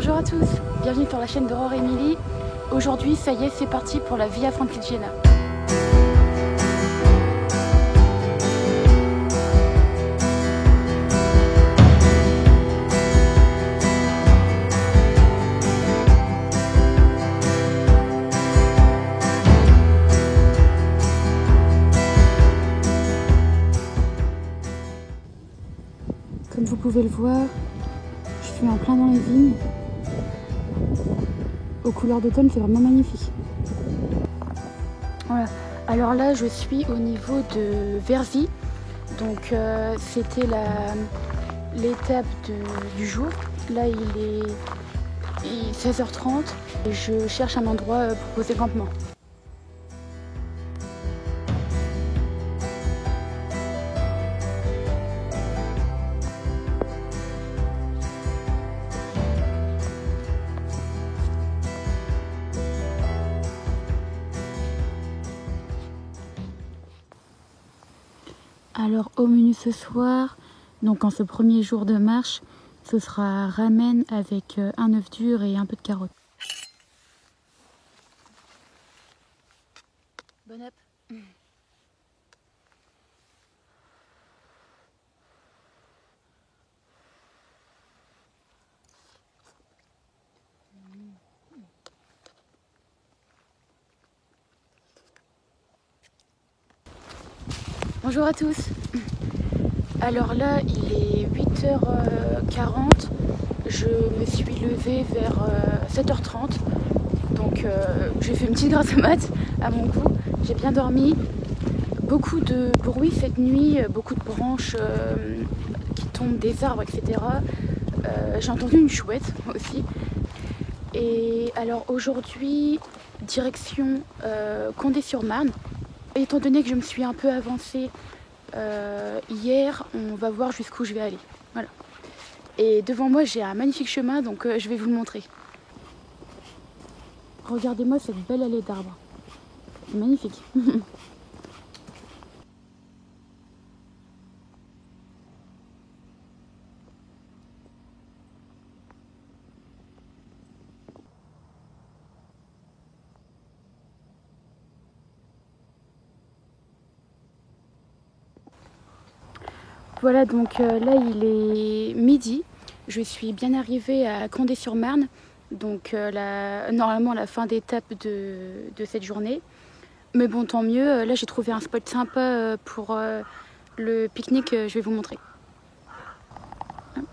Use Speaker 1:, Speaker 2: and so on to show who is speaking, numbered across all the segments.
Speaker 1: Bonjour à tous, bienvenue sur la chaîne d'Aurore Émilie. Aujourd'hui, ça y est, c'est parti pour la Via Francigena. Comme vous pouvez le voir, je suis en plein dans les vignes. Aux couleurs d'automne, c'est vraiment magnifique. Voilà. Alors là, je suis au niveau de Verzy. Donc c'était l'étape du jour. Là, il est 16h30 et je cherche un endroit pour poser campement. Alors au menu ce soir, donc en ce premier jour de marche, ce sera ramen avec un œuf dur et un peu de carottes. Bon app. Bonjour à tous. Alors là, il est 8h40. Je me suis levée vers 7h30. Donc j'ai fait une petite grasse mat à mon goût. J'ai bien dormi. Beaucoup de bruit cette nuit, beaucoup de branches qui tombent des arbres, etc. J'ai entendu une chouette aussi. Et alors aujourd'hui, direction Condé-sur-Marne. Étant donné que je me suis un peu avancée hier, on va voir jusqu'où je vais aller. Voilà. Et devant moi, j'ai un magnifique chemin, donc je vais vous le montrer. Regardez-moi cette belle allée d'arbres. C'est magnifique. Voilà, donc là il est midi, je suis bien arrivée à Condé-sur-Marne, donc normalement la fin d'étape de cette journée. Mais bon, tant mieux, là j'ai trouvé un spot sympa pour le pique-nique, je vais vous montrer.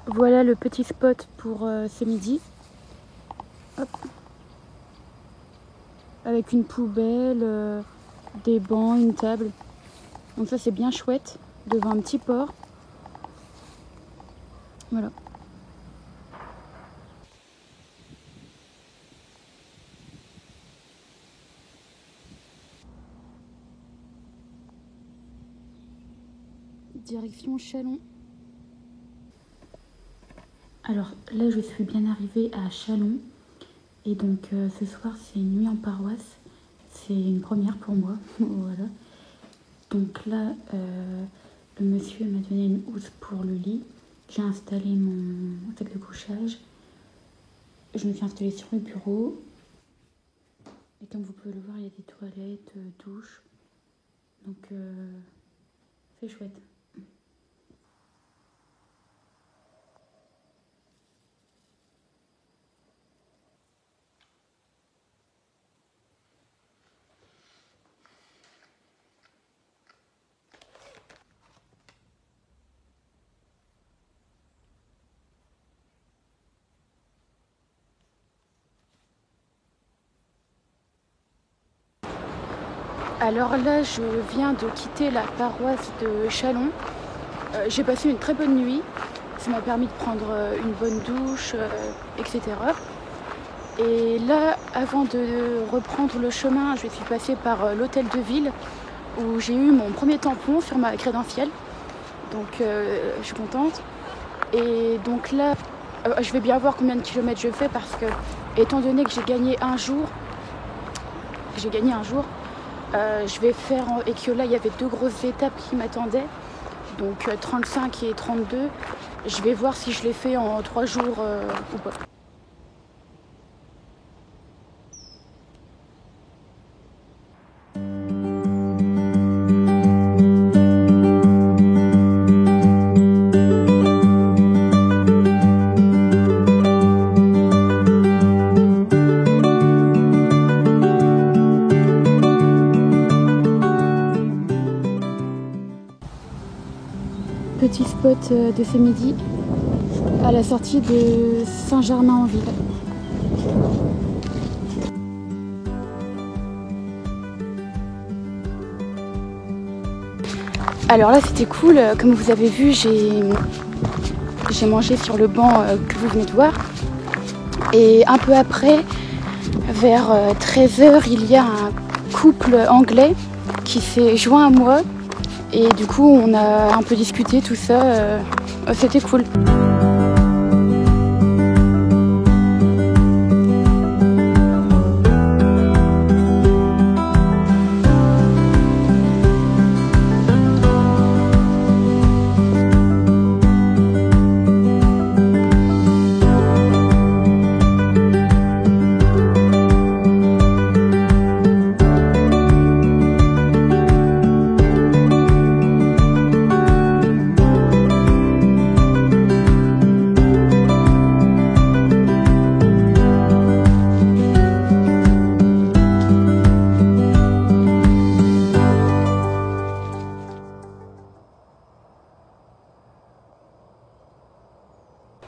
Speaker 1: Voilà le petit spot pour ce midi. Hop. Avec une poubelle, des bancs, une table. Donc ça c'est bien chouette, devant un petit port. Voilà. Direction Châlons. Alors là je suis bien arrivée à Châlons. Et donc ce soir c'est une nuit en paroisse. C'est une première pour moi. Voilà. Donc là le monsieur m'a donné une housse pour le lit. J'ai installé mon sac de couchage. Je me suis installée sur le bureau. Et comme vous pouvez le voir, il y a des toilettes, douches. Donc c'est chouette. Alors là, je viens de quitter la paroisse de Châlons. J'ai passé une très bonne nuit. Ça m'a permis de prendre une bonne douche, etc. Et là, avant de reprendre le chemin, je suis passée par l'hôtel de ville où j'ai eu mon premier tampon sur ma crédentielle. Donc je suis contente. Et donc là, je vais bien voir combien de kilomètres je fais parce que, étant donné que j'ai gagné un jour, je vais faire, et que là il y avait 2 grosses étapes qui m'attendaient, donc 35 et 32. Je vais voir si je les fais en 3 jours ou pas. spot de ce midi à la sortie de Saint-Germain-en-Ville. Alors là c'était cool, comme vous avez vu j'ai mangé sur le banc que vous venez de voir. Et un peu après, vers 13h, il y a un couple anglais qui s'est joint à moi. Et du coup on a un peu discuté tout ça, c'était cool.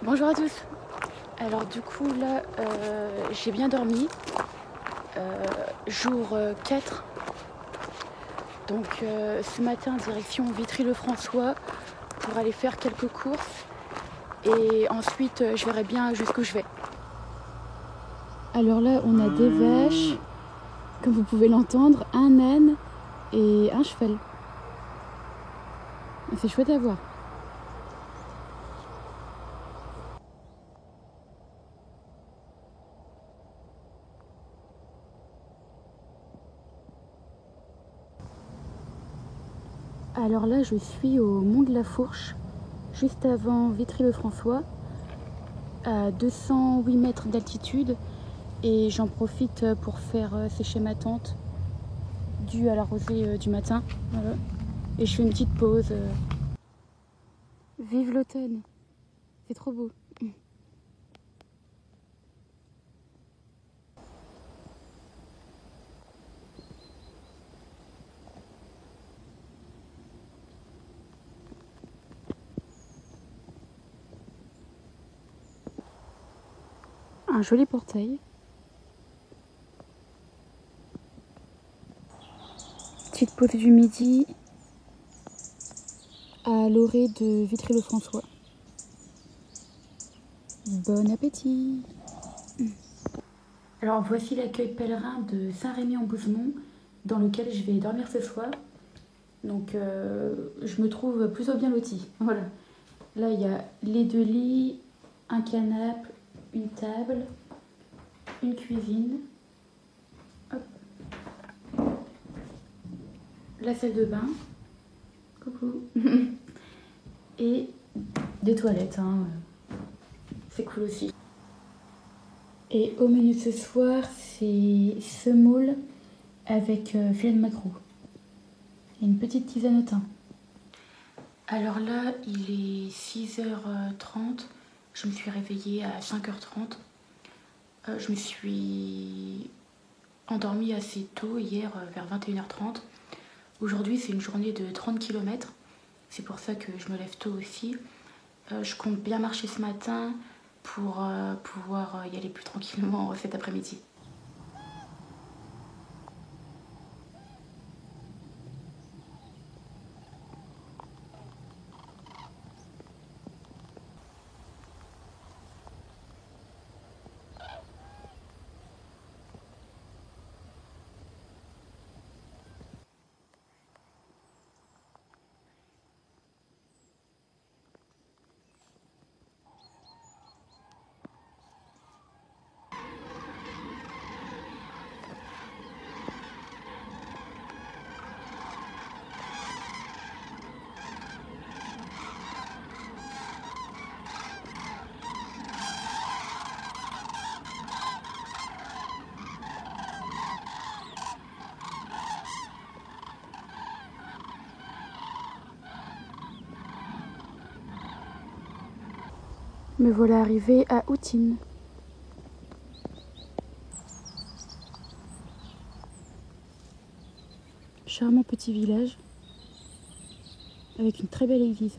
Speaker 1: Bonjour à tous. Alors du coup là j'ai bien dormi, jour 4. Donc ce matin direction Vitry-le-François pour aller faire quelques courses et ensuite je verrai bien jusqu'où je vais. Alors là on a des vaches, comme vous pouvez l'entendre, un âne et un cheval. C'est chouette à voir. Alors là, je suis au Mont de la Fourche, juste avant Vitry-le-François, à 208 mètres d'altitude. Et j'en profite pour faire sécher ma tente, due à la rosée du matin. Voilà. Et je fais une petite pause. Vive l'automne, c'est trop beau. Un joli portail. Petite pause du midi à l'orée de Vitry-le-François. Bon appétit! Alors voici l'accueil pèlerin de Saint-Rémy-en-Bouzemont dans lequel je vais dormir ce soir. Donc je me trouve plutôt bien lotie. Voilà. Là il y a les 2 lits, un canapé, une table, une cuisine. Hop. La salle de bain. Coucou. Et des toilettes. Hein. C'est cool aussi. Et au menu ce soir, c'est semoule avec filet de maquereau. Et une petite tisane au thym. Alors là, il est 6h30. Je me suis réveillée à 5h30. Je me suis endormie assez tôt hier, vers 21h30. Aujourd'hui, c'est une journée de 30 km. C'est pour ça que je me lève tôt aussi. Je compte bien marcher ce matin pour pouvoir y aller plus tranquillement cet après-midi. Me voilà arrivée à Outine. Charmant petit village avec une très belle église.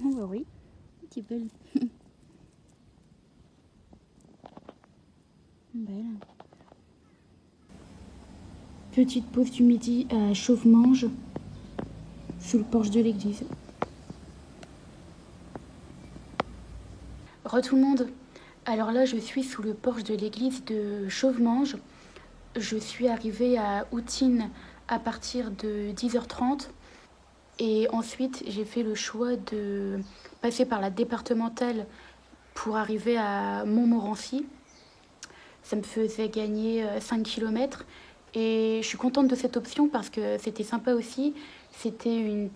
Speaker 1: Oh bah oui, qui belle. Belle. Petite pause du midi à Chauvemange, sous le porche de l'église. Re tout le monde. Alors là, je suis sous le porche de l'église de Chauvemange. Je suis arrivée à Outine à partir de 10h30. Et ensuite, j'ai fait le choix de passer par la départementale pour arriver à Montmorency. Ça me faisait gagner 5 km. Et je suis contente de cette option parce que c'était sympa aussi. C'était une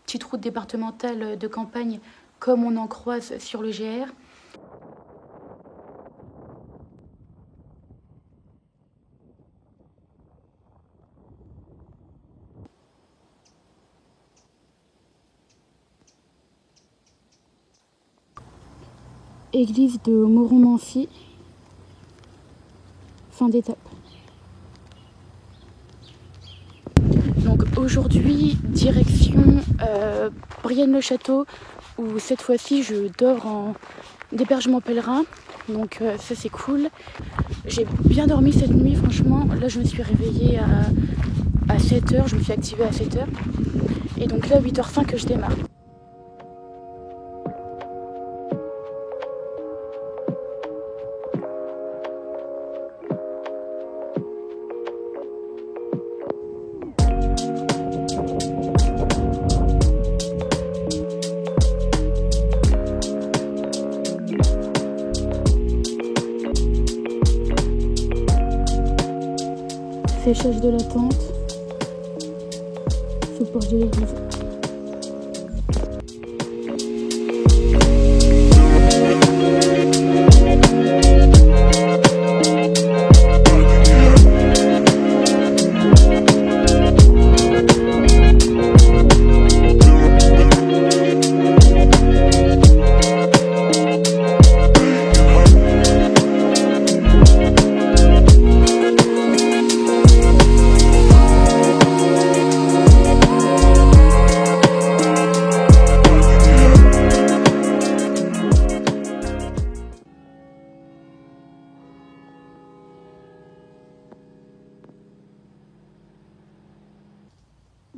Speaker 1: petite route départementale de campagne comme on en croise sur le GR. Église de Montmorency, fin d'étape. Donc aujourd'hui, direction Brienne-le-Château, où cette fois-ci je dors en hébergement pèlerin. Donc ça c'est cool. J'ai bien dormi cette nuit, franchement. Là je me suis réveillée à 7h, je me suis activée à 7h. Et donc là 8h05 je démarre. Séchage de la tente, sous le porche de l'église.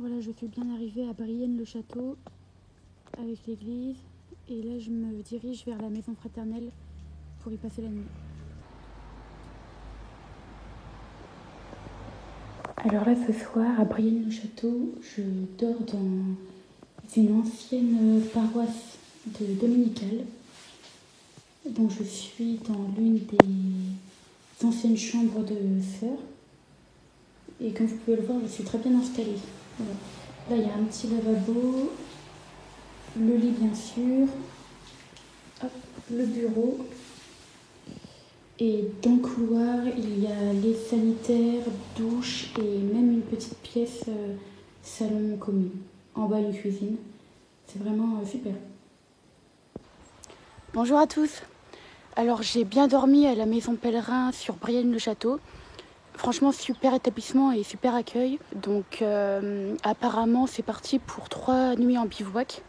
Speaker 1: Voilà, je suis bien arrivée à Brienne-le-Château avec l'église et là je me dirige vers la maison fraternelle pour y passer la nuit. Alors là ce soir à Brienne-le-Château, je dors dans une ancienne paroisse de dominicale. Donc je suis dans l'une des anciennes chambres de sœurs. Et comme vous pouvez le voir, je suis très bien installée. Voilà. Là, il y a un petit lavabo, le lit bien sûr, hop, le bureau. Et dans le couloir, il y a les sanitaires, douche et même une petite pièce salon commun. En bas, une cuisine. C'est vraiment super. Bonjour à tous. Alors, j'ai bien dormi à la maison pèlerin sur Brienne-le-Château. Franchement, super établissement et super accueil. Donc, apparemment, c'est parti pour 3 nuits en bivouac.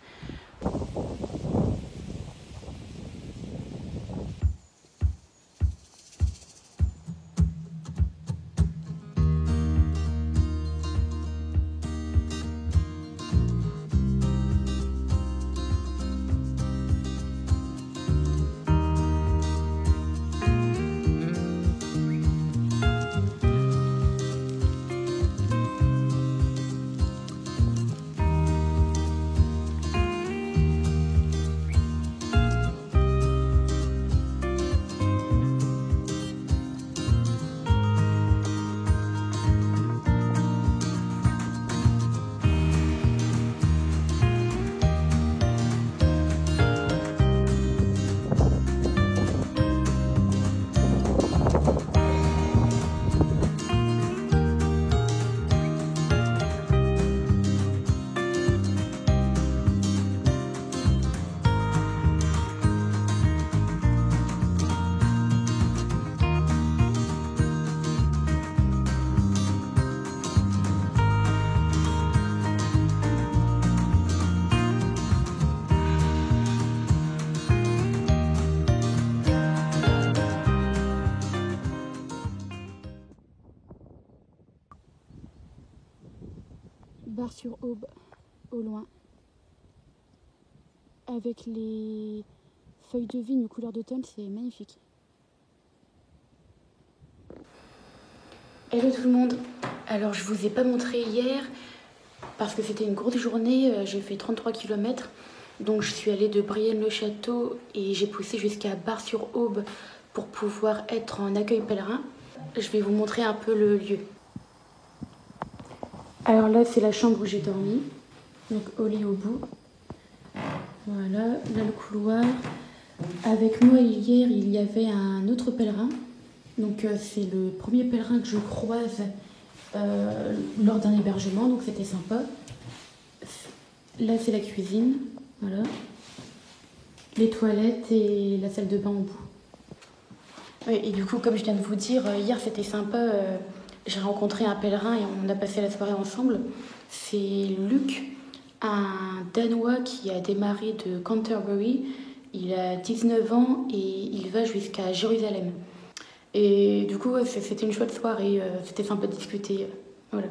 Speaker 1: Bar-sur-Aube au loin, avec les feuilles de vigne aux couleurs d'automne, c'est magnifique. Hello tout le monde. Alors je vous ai pas montré hier parce que c'était une courte journée, j'ai fait 33 km. Donc je suis allée de Brienne-le-Château et j'ai poussé jusqu'à Bar-sur-Aube pour pouvoir être en accueil pèlerin. Je vais vous montrer un peu le lieu. Alors là c'est la chambre où j'ai dormi, donc au lit au bout. Voilà, là le couloir. Avec moi hier il y avait un autre pèlerin. Donc c'est le premier pèlerin que je croise lors d'un hébergement, donc c'était sympa. Là c'est la cuisine, voilà. Les toilettes et la salle de bain au bout. Oui, et du coup, comme je viens de vous dire, hier c'était sympa. J'ai rencontré un pèlerin et on a passé la soirée ensemble. C'est Luc, un Danois qui a démarré de Canterbury. Il a 19 ans et il va jusqu'à Jérusalem. Et du coup, c'était une chouette soirée, c'était sympa de discuter. Voilà.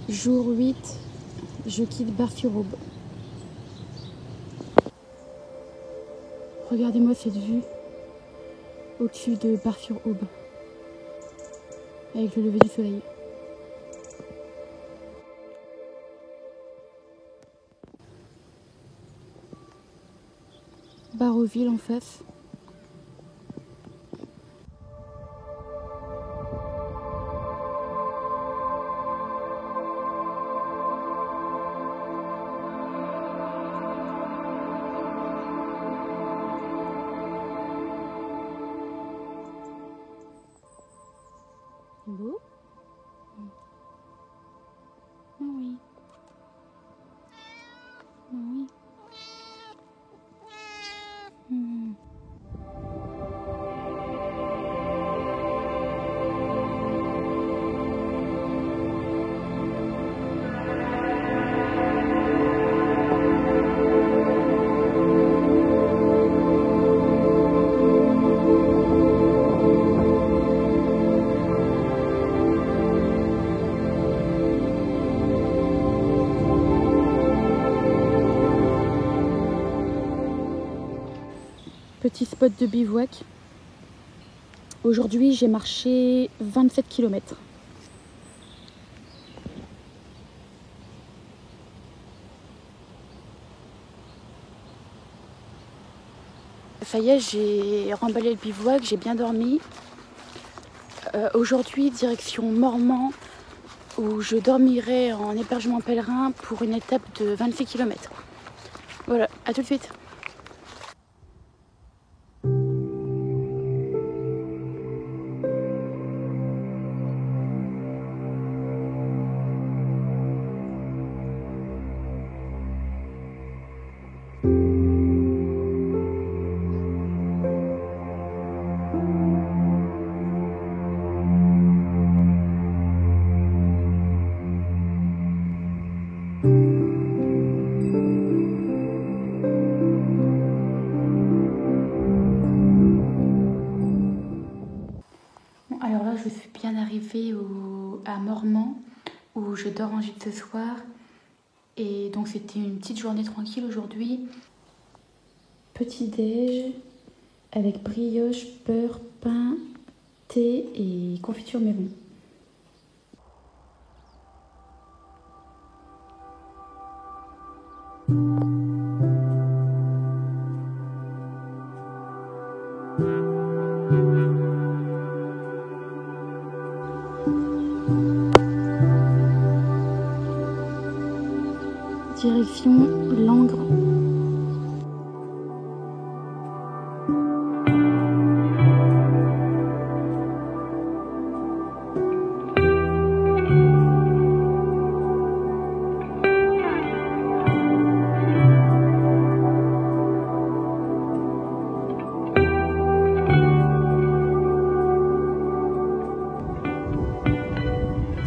Speaker 1: Jour 8, je quitte Bar-sur-Aube. Regardez-moi cette vue au-dessus de Bar-sur-Aube, avec le lever du soleil. Baroville en face. Beau. Ah oui. Ah oui. Hmm. Petit spot de bivouac. Aujourd'hui, j'ai marché 27 km. Ça y est, j'ai remballé le bivouac, j'ai bien dormi. Aujourd'hui, direction Mormant, où je dormirai en hébergement pèlerin pour une étape de 26 km. Voilà, à tout de suite. Alors là, je suis bien arrivée à Mormant, où je dors en gîte ce soir. Et donc, c'était une petite journée tranquille aujourd'hui. Petit déj avec brioche, beurre, pain, thé et confiture maison. Direction Langres.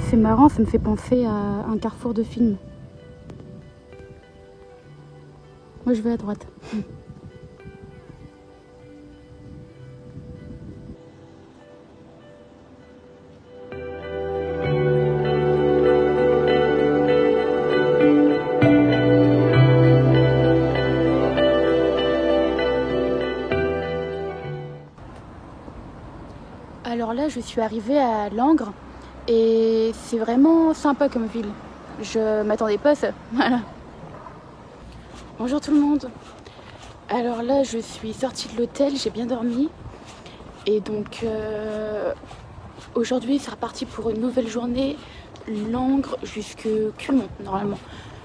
Speaker 1: C'est marrant, ça me fait penser à un carrefour de film. Moi, je vais à droite. je suis arrivée à Langres et c'est vraiment sympa comme ville. Je m'attendais pas à ça. Voilà. Bonjour tout le monde. Alors là, je suis sortie de l'hôtel, j'ai bien dormi. Et donc aujourd'hui, c'est reparti pour une nouvelle journée, Langres jusque Culemont normalement.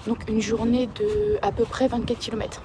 Speaker 1: Donc une journée de à peu près 24 km.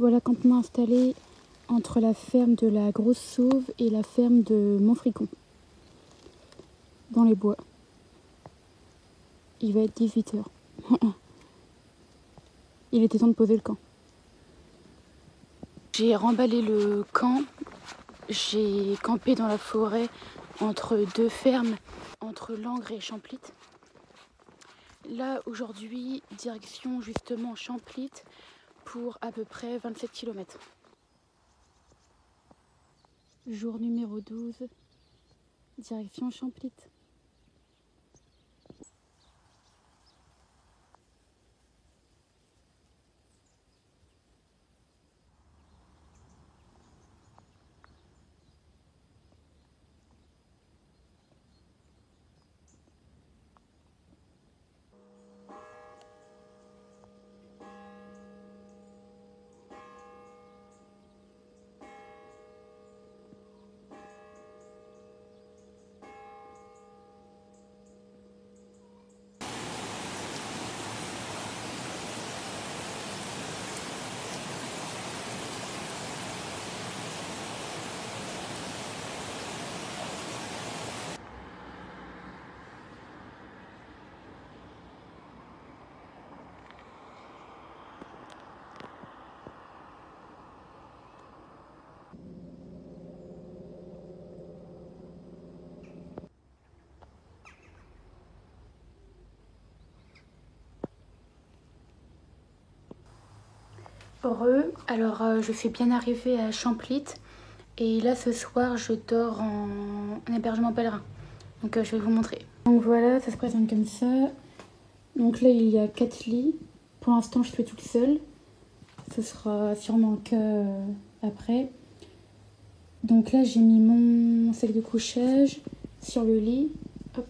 Speaker 1: Voilà campement installé entre la ferme de la Grosse Sauve et la ferme de Montfricon, dans les bois. Il va être 18h. Il était temps de poser le camp. J'ai remballé le camp, j'ai campé dans la forêt entre deux fermes, entre Langres et Champlit. Là aujourd'hui, direction justement Champlit pour à peu près 27 km. Jour numéro 12, direction Champlit. Heureux, alors je suis bien arrivée à Champlit et là ce soir je dors en hébergement pèlerin, donc je vais vous montrer. Donc voilà, ça se présente comme ça. Donc là il y a 4 lits, pour l'instant je suis toute seule, ce sera sûrement le cas après. Donc là j'ai mis mon sac de couchage sur le lit. Hop.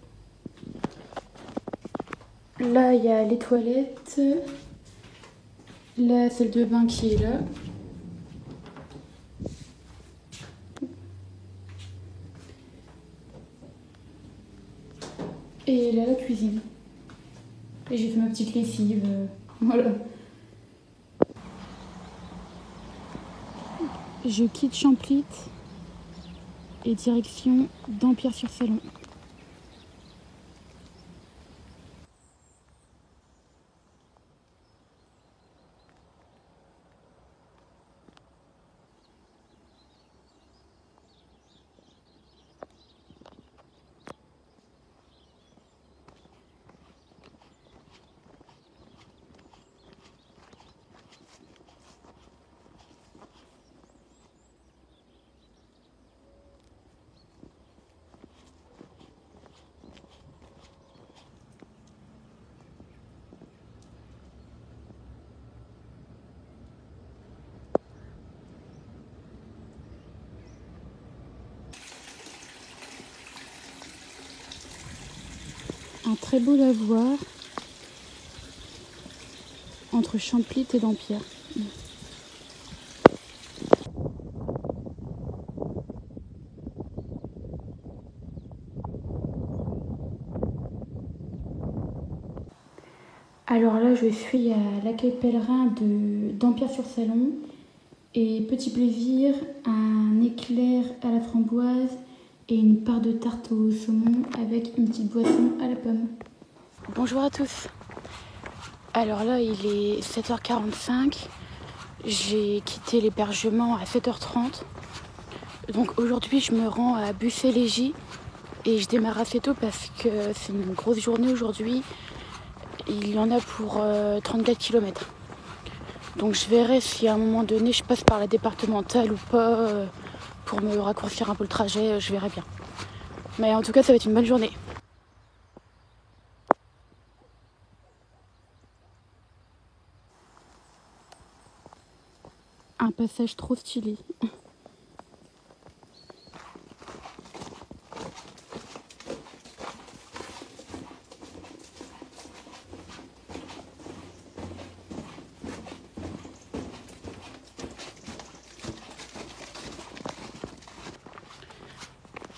Speaker 1: Là il y a les toilettes. la salle de bain qui est là. Et là, la cuisine. Et j'ai fait ma petite lessive. Voilà. Je quitte Champlitte et direction Dampierre-sur-Salon. Un très beau lavoir entre Champlitte et Dampierre. Alors là, je suis à l'accueil pèlerin de Dampierre-sur-Salon et petit plaisir, un éclair à la framboise et une part de tarte au saumon avec une petite boisson à la pomme. Bonjour à tous. Alors là, il est 7h45. J'ai quitté l'hébergement à 7h30. Donc aujourd'hui, je me rends à Buffet-Légy et je démarre assez tôt parce que c'est une grosse journée aujourd'hui. Il y en a pour 34 km. Donc je verrai si à un moment donné je passe par la départementale ou pas pour me raccourcir un peu le trajet, je verrai bien. Mais en tout cas, ça va être une bonne journée. Un passage trop stylé.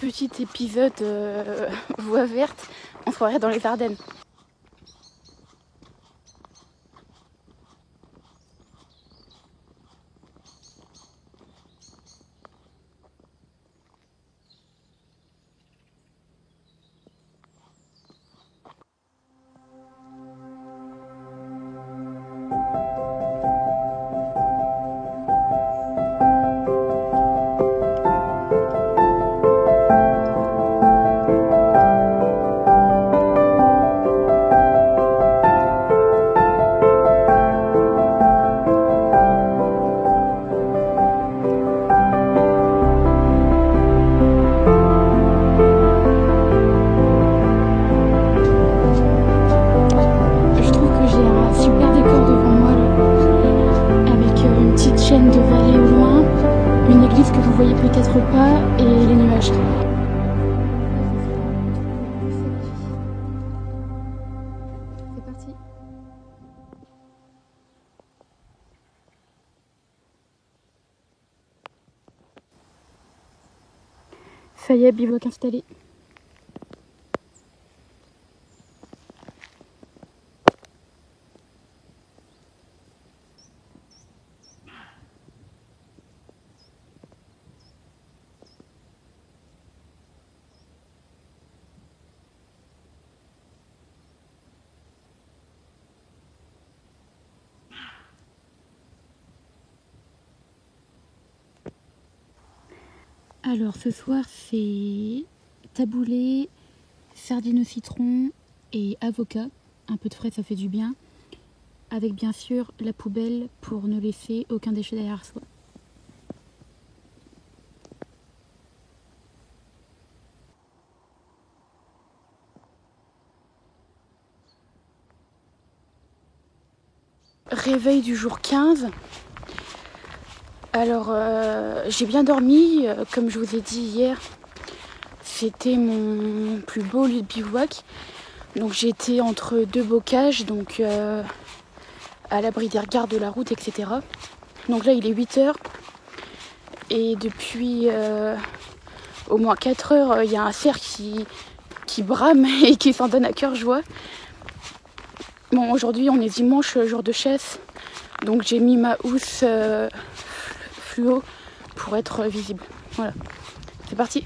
Speaker 1: Petit épisode voie verte, on se croirait dans les Ardennes. De vallée au loin, une église que vous voyez peut-être pas et les nuages. C'est parti. Ça y est, bivouac installé. Alors ce soir c'est taboulé, sardines au citron et avocat. Un peu de frais, ça fait du bien. Avec bien sûr la poubelle pour ne laisser aucun déchet derrière soi. Réveil du jour 15. Alors j'ai bien dormi, comme je vous ai dit hier. C'était mon plus beau lieu de bivouac. Donc j'étais entre deux bocages, donc à l'abri des regards de la route, etc. Donc là il est 8h et depuis au moins 4 heures il y a un cerf qui brame et qui s'en donne à cœur joie. Bon, aujourd'hui on est dimanche, jour de chasse, donc j'ai mis ma housse fluo pour être visible. Voilà, c'est parti.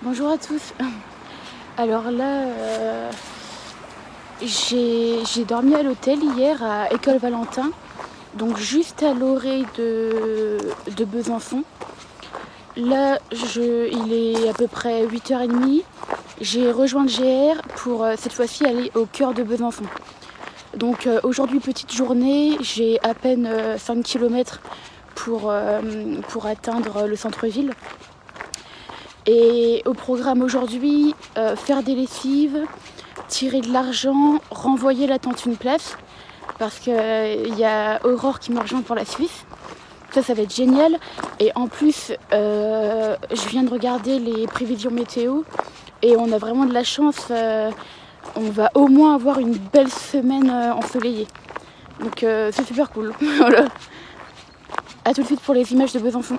Speaker 1: Bonjour à tous. Alors là, j'ai dormi à l'hôtel hier à École Valentin, donc juste à l'orée de Besançon. Là, il est à peu près 8h30. J'ai rejoint le GR pour cette fois-ci aller au cœur de Besançon. Donc aujourd'hui, petite journée, j'ai à peine 5 km pour atteindre le centre-ville. Et au programme aujourd'hui, faire des lessives, tirer de l'argent, renvoyer la tente une place, parce qu'il y a Aurore qui me rejoint pour la Suisse. Ça va être génial. Et en plus, je viens de regarder les prévisions météo et on a vraiment de la chance. On va au moins avoir une belle semaine ensoleillée. Donc c'est super cool. Voilà. A tout de suite pour les images de Besançon.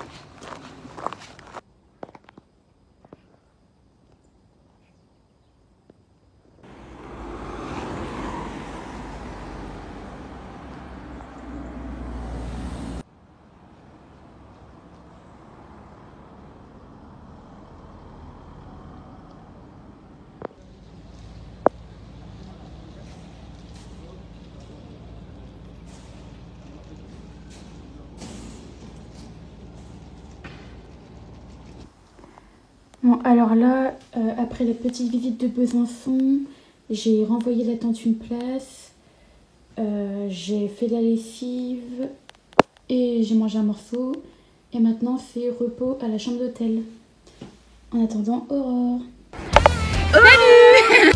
Speaker 1: Bon, alors là, après la petite visite de Besançon, j'ai renvoyé la tente une place, j'ai fait la lessive et j'ai mangé un morceau. Et maintenant, c'est repos à la chambre d'hôtel. En attendant, Aurore. Salut!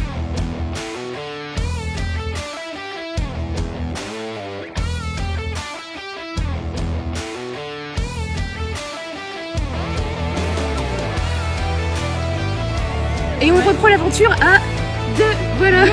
Speaker 1: Et on reprend l'aventure à 2, voilà.